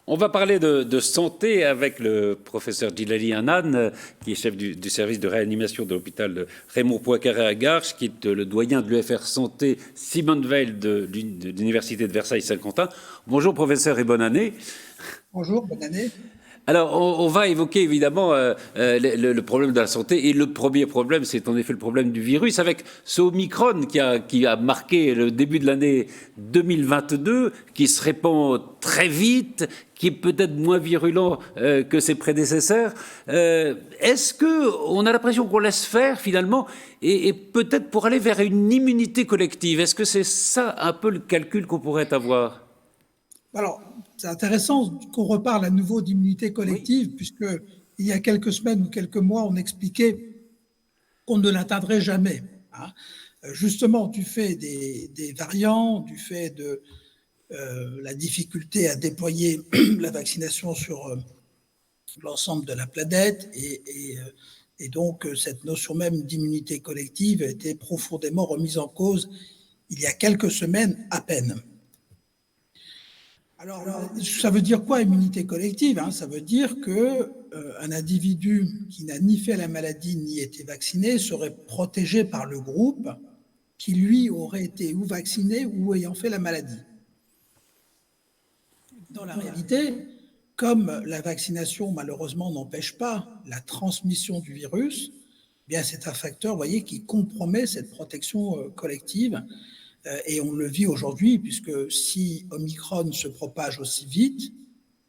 On va parler de santé avec le professeur Djillali Annane, qui est chef du service de réanimation de l'hôpital Raymond Poincaré à Garches, qui est le doyen de l'UFR Santé Simone Veil de l'Université de Versailles-Saint-Quentin. Bonjour professeur et bonne année. Bonjour, bonne année. Alors, on va évoquer évidemment le problème de la santé. Et le premier problème, c'est en effet le problème du virus, avec ce Omicron qui a marqué le début de l'année 2022, qui se répand très vite, qui est peut-être moins virulent que ses prédécesseurs. Est-ce qu'on a l'impression qu'on laisse faire finalement, et peut-être pour aller vers une immunité collective? Est-ce que c'est ça un peu le calcul qu'on pourrait avoir? Alors, c'est intéressant qu'on reparle à nouveau d'immunité Oui. collective, puisque il y a quelques semaines ou quelques mois, on expliquait qu'on ne l'atteindrait jamais, hein. Justement, du fait des variants, du fait de la difficulté à déployer la vaccination sur l'ensemble de la planète, et donc cette notion même d'immunité collective a été profondément remise en cause il y a quelques semaines à peine. Alors, ça veut dire quoi, immunité collective, hein? Ça veut dire qu'un individu qui n'a ni fait la maladie ni été vacciné serait protégé par le groupe qui, lui, aurait été ou vacciné ou ayant fait la maladie. Dans la réalité, comme la vaccination, malheureusement, n'empêche pas la transmission du virus, eh bien, c'est un facteur, vous voyez, qui compromet cette protection collective. Et on le vit aujourd'hui, puisque si Omicron se propage aussi vite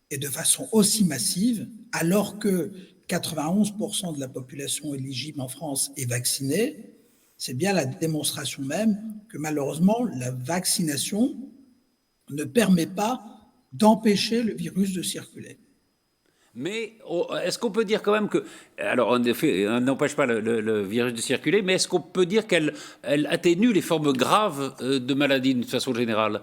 et de façon aussi massive, alors que 91% de la population éligible en France est vaccinée, c'est bien la démonstration même que malheureusement, la vaccination ne permet pas d'empêcher le virus de circuler. Mais est-ce qu'on peut dire quand même que, alors en effet, elle n'empêche pas le virus de circuler, mais est-ce qu'on peut dire qu'elle atténue les formes graves de maladie d'une façon générale?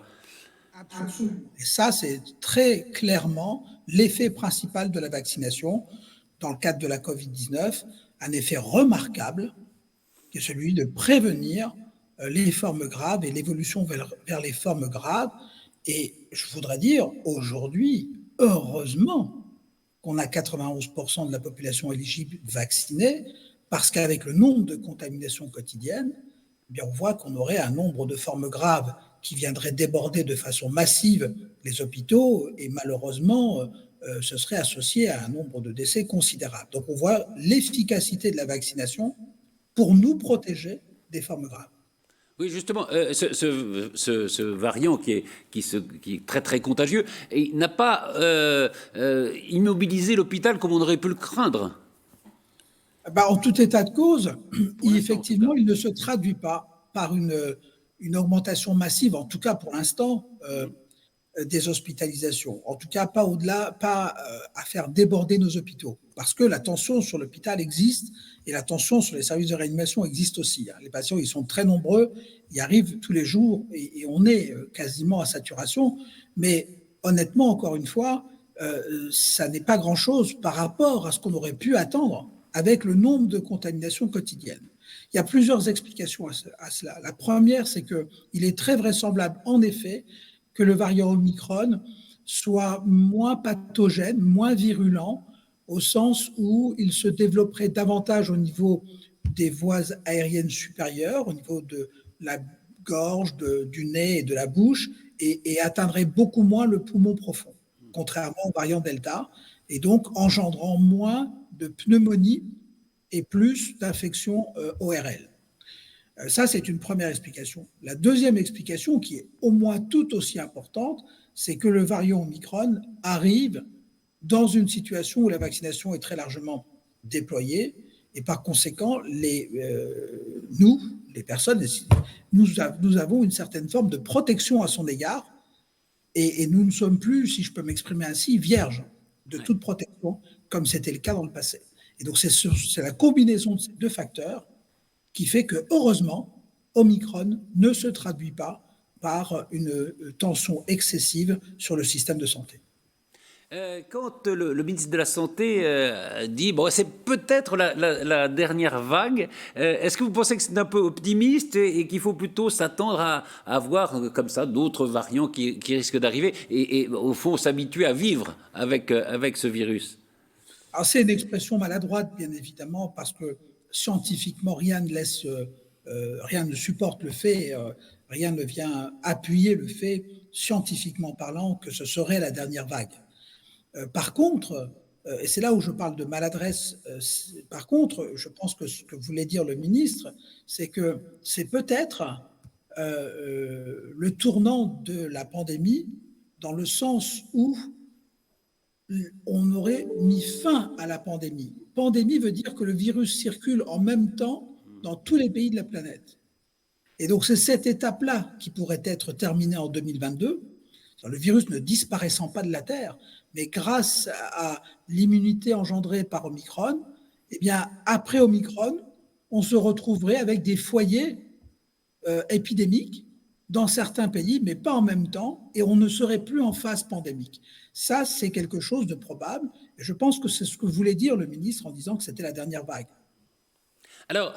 Absolument. Et ça, c'est très clairement l'effet principal de la vaccination dans le cadre de la Covid-19, un effet remarquable qui est celui de prévenir les formes graves et l'évolution vers les formes graves. Et je voudrais dire, aujourd'hui, heureusement qu'on a 91% de la population éligible vaccinée, parce qu'avec le nombre de contaminations quotidiennes, eh bien, on voit qu'on aurait un nombre de formes graves qui viendraient déborder de façon massive les hôpitaux, et malheureusement, ce serait associé à un nombre de décès considérable. Donc on voit l'efficacité de la vaccination pour nous protéger des formes graves. Oui, justement, ce variant qui est très très contagieux, et n'a pas immobilisé l'hôpital comme on aurait pu le craindre. Bah, en tout état de cause, Pour l'instant, en tout cas. effectivement, il ne se traduit pas par une augmentation massive, en tout cas pour l'instant, des hospitalisations. En tout cas, pas au-delà, pas à faire déborder nos hôpitaux. Parce que la tension sur l'hôpital existe et la tension sur les services de réanimation existe aussi, hein. Les patients, ils sont très nombreux, ils arrivent tous les jours et on est quasiment à saturation. Mais honnêtement, encore une fois, ça n'est pas grand-chose par rapport à ce qu'on aurait pu attendre avec le nombre de contaminations quotidiennes. Il y a plusieurs explications à cela. La première, c'est qu'il est très vraisemblable, en effet, que le variant Omicron soit moins pathogène, moins virulent, au sens où il se développerait davantage au niveau des voies aériennes supérieures, au niveau de la gorge, du nez et de la bouche, et atteindrait beaucoup moins le poumon profond, contrairement au variant Delta, et donc engendrant moins de pneumonie et plus d'infections ORL. Ça, c'est une première explication. La deuxième explication, qui est au moins tout aussi importante, c'est que le variant Omicron arrive dans une situation où la vaccination est très largement déployée et par conséquent, nous, les personnes, nous avons une certaine forme de protection à son égard et nous ne sommes plus, si je peux m'exprimer ainsi, vierges de Ouais. toute protection, comme c'était le cas dans le passé. Et donc, c'est la combinaison de ces deux facteurs qui fait que, heureusement, Omicron ne se traduit pas par une tension excessive sur le système de santé. Quand le ministre de la Santé dit bon, c'est peut-être la dernière vague, est-ce que vous pensez que c'est un peu optimiste et qu'il faut plutôt s'attendre à voir comme ça d'autres variants qui risquent d'arriver et au fond s'habituer à vivre avec ce virus? Alors, c'est une expression maladroite, bien évidemment, parce que scientifiquement, rien ne supporte le fait, rien ne vient appuyer le fait, scientifiquement parlant, que ce serait la dernière vague. Par contre, et c'est là où je parle de maladresse, par contre, je pense que ce que voulait dire le ministre, c'est que c'est peut-être le tournant de la pandémie dans le sens où on aurait mis fin à la pandémie. Pandémie veut dire que le virus circule en même temps dans tous les pays de la planète. Et donc c'est cette étape-là qui pourrait être terminée en 2022, le virus ne disparaissant pas de la Terre, mais grâce à l'immunité engendrée par Omicron, eh bien, après Omicron, on se retrouverait avec des foyers épidémiques dans certains pays, mais pas en même temps, et on ne serait plus en phase pandémique. Ça, c'est quelque chose de probable, et je pense que c'est ce que voulait dire le ministre en disant que c'était la dernière vague. Alors,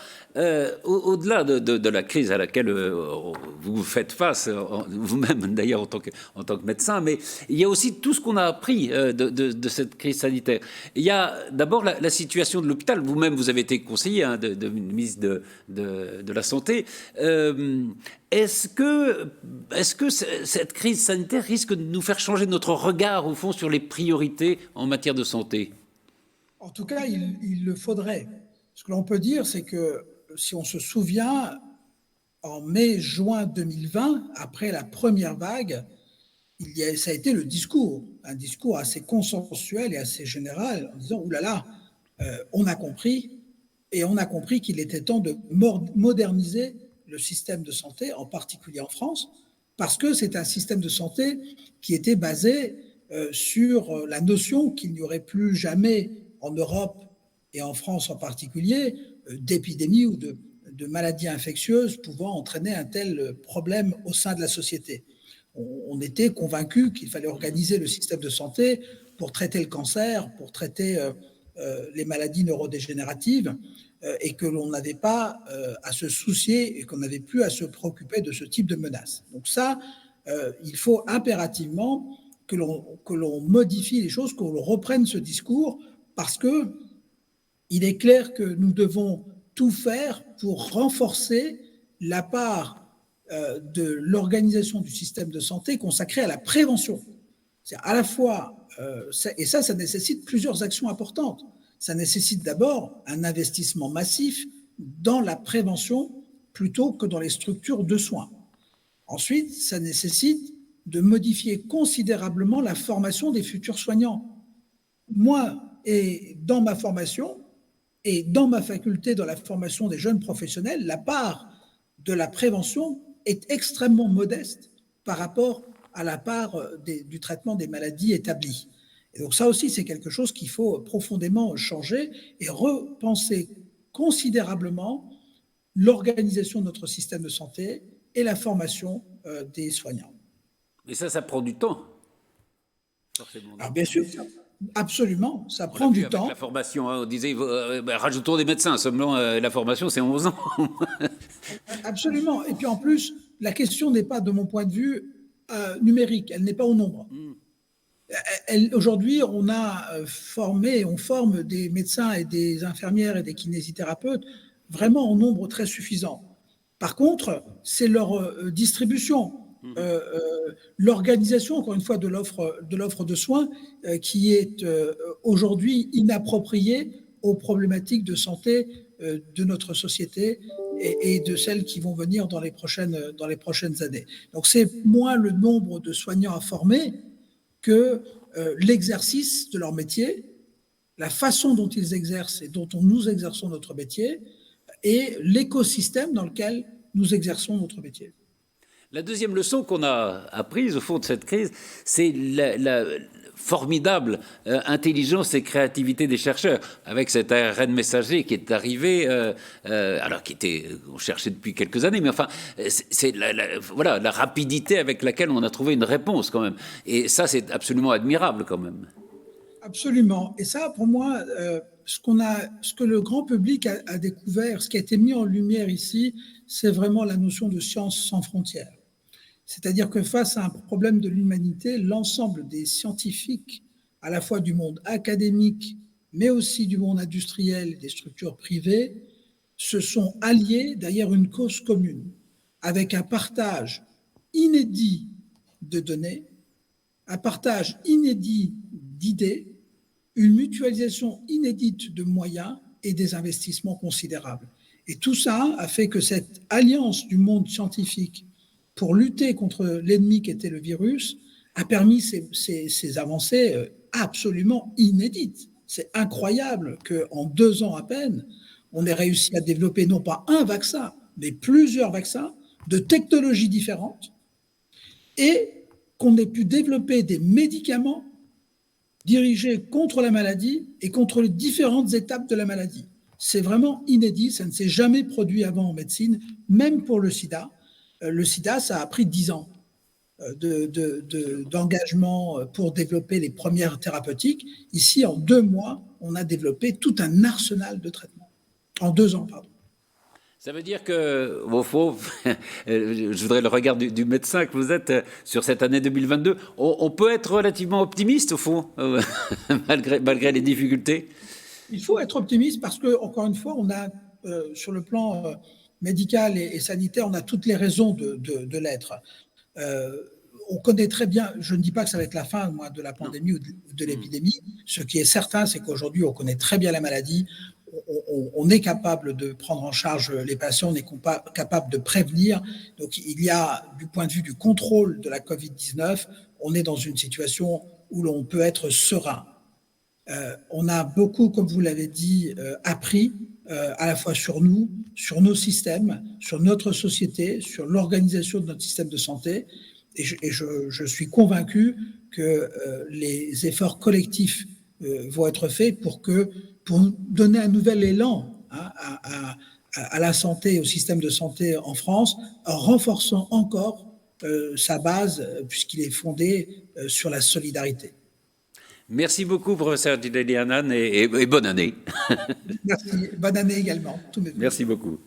au-delà de la crise à laquelle vous faites face, vous-même d'ailleurs en tant que médecin, mais il y a aussi tout ce qu'on a appris de cette crise sanitaire. Il y a d'abord la situation de l'hôpital. Vous-même, vous avez été conseiller de ministre de la Santé. Est-ce que cette crise sanitaire risque de nous faire changer notre regard, au fond, sur les priorités en matière de santé? En tout cas, il le faudrait. Ce que l'on peut dire, c'est que si on se souvient, en mai-juin 2020, après la première vague, ça a été le discours, un discours assez consensuel et assez général, en disant « oulala, on a compris, et on a compris qu'il était temps de moderniser le système de santé, en particulier en France, parce que c'est un système de santé qui était basé sur la notion qu'il n'y aurait plus jamais en Europe et en France en particulier, d'épidémies ou de maladies infectieuses pouvant entraîner un tel problème au sein de la société. On était convaincus qu'il fallait organiser le système de santé pour traiter le cancer, pour traiter les maladies neurodégénératives, et que l'on n'avait pas à se soucier et qu'on n'avait plus à se préoccuper de ce type de menaces. Donc ça, il faut impérativement que l'on modifie les choses, qu'on reprenne ce discours, parce que il est clair que nous devons tout faire pour renforcer la part de l'organisation du système de santé consacrée à la prévention. C'est à la fois, et ça nécessite plusieurs actions importantes. Ça nécessite d'abord un investissement massif dans la prévention plutôt que dans les structures de soins. Ensuite, ça nécessite de modifier considérablement la formation des futurs soignants. Moi, et dans ma formation, et dans ma faculté, dans la formation des jeunes professionnels, la part de la prévention est extrêmement modeste par rapport à la part du traitement des maladies établies. Et donc ça aussi, c'est quelque chose qu'il faut profondément changer et repenser considérablement l'organisation de notre système de santé et la formation des soignants. Et ça prend du temps, forcément. Alors bien sûr, absolument, ça prend du temps. La formation, on disait, rajoutons des médecins, seulement la formation, c'est 11 ans. Absolument. Et puis en plus, la question n'est pas, de mon point de vue, numérique, elle n'est pas au nombre. Aujourd'hui, on forme des médecins et des infirmières et des kinésithérapeutes vraiment en nombre très suffisant. Par contre, c'est leur distribution, l'organisation, encore une fois, de l'offre de soins qui est aujourd'hui inappropriée aux problématiques de santé de notre société et de celles qui vont venir dans les prochaines années. Donc c'est moins le nombre de soignants à former que l'exercice de leur métier, la façon dont ils exercent et dont nous exerçons notre métier, et l'écosystème dans lequel nous exerçons notre métier. La deuxième leçon qu'on a apprise au fond de cette crise, c'est la formidable intelligence et créativité des chercheurs, avec cet ARN messager qui est arrivé, alors on cherchait depuis quelques années, mais enfin, c'est la rapidité avec laquelle on a trouvé une réponse quand même. Et ça, c'est absolument admirable quand même. Absolument. Et ça, pour moi, ce que le grand public a découvert, ce qui a été mis en lumière ici, c'est vraiment la notion de science sans frontières. C'est-à-dire que face à un problème de l'humanité, l'ensemble des scientifiques, à la fois du monde académique, mais aussi du monde industriel et des structures privées, se sont alliés derrière une cause commune, avec un partage inédit de données, un partage inédit d'idées, une mutualisation inédite de moyens et des investissements considérables. Et tout ça a fait que cette alliance du monde scientifique pour lutter contre l'ennemi qui était le virus a permis ces avancées absolument inédites. C'est incroyable qu'en 2 ans à peine, on ait réussi à développer non pas un vaccin, mais plusieurs vaccins de technologies différentes et qu'on ait pu développer des médicaments dirigés contre la maladie et contre les différentes étapes de la maladie. C'est vraiment inédit, ça ne s'est jamais produit avant en médecine, même pour le sida. Le sida, ça a pris 10 ans d'engagement pour développer les premières thérapeutiques. Ici, en 2 mois, on a développé tout un arsenal de traitements. En 2 ans, pardon. Ça veut dire que, au fond, je voudrais le regard du médecin que vous êtes sur cette année 2022, on peut être relativement optimiste, au fond, malgré les difficultés. Il faut être optimiste parce que, encore une fois, on a, sur le plan médical et sanitaire, on a toutes les raisons de l'être. On connaît très bien, je ne dis pas que ça va être la fin moi, de la pandémie ou de l'épidémie. Ce qui est certain, c'est qu'aujourd'hui, on connaît très bien la maladie. On est capable de prendre en charge les patients, on est capable de prévenir. Donc, il y a, du point de vue du contrôle de la Covid-19, on est dans une situation où l'on peut être serein. On a beaucoup, comme vous l'avez dit, appris à la fois sur nous, sur nos systèmes, sur notre société, sur l'organisation de notre système de santé. Et je suis convaincu que les efforts collectifs vont être faits pour donner un nouvel élan à la santé et au système de santé en France, en renforçant encore sa base, puisqu'il est fondé sur la solidarité. Merci beaucoup, professeur Djillali Annane, et bonne année. Merci. Bonne année également. Tous mes Merci beaucoup.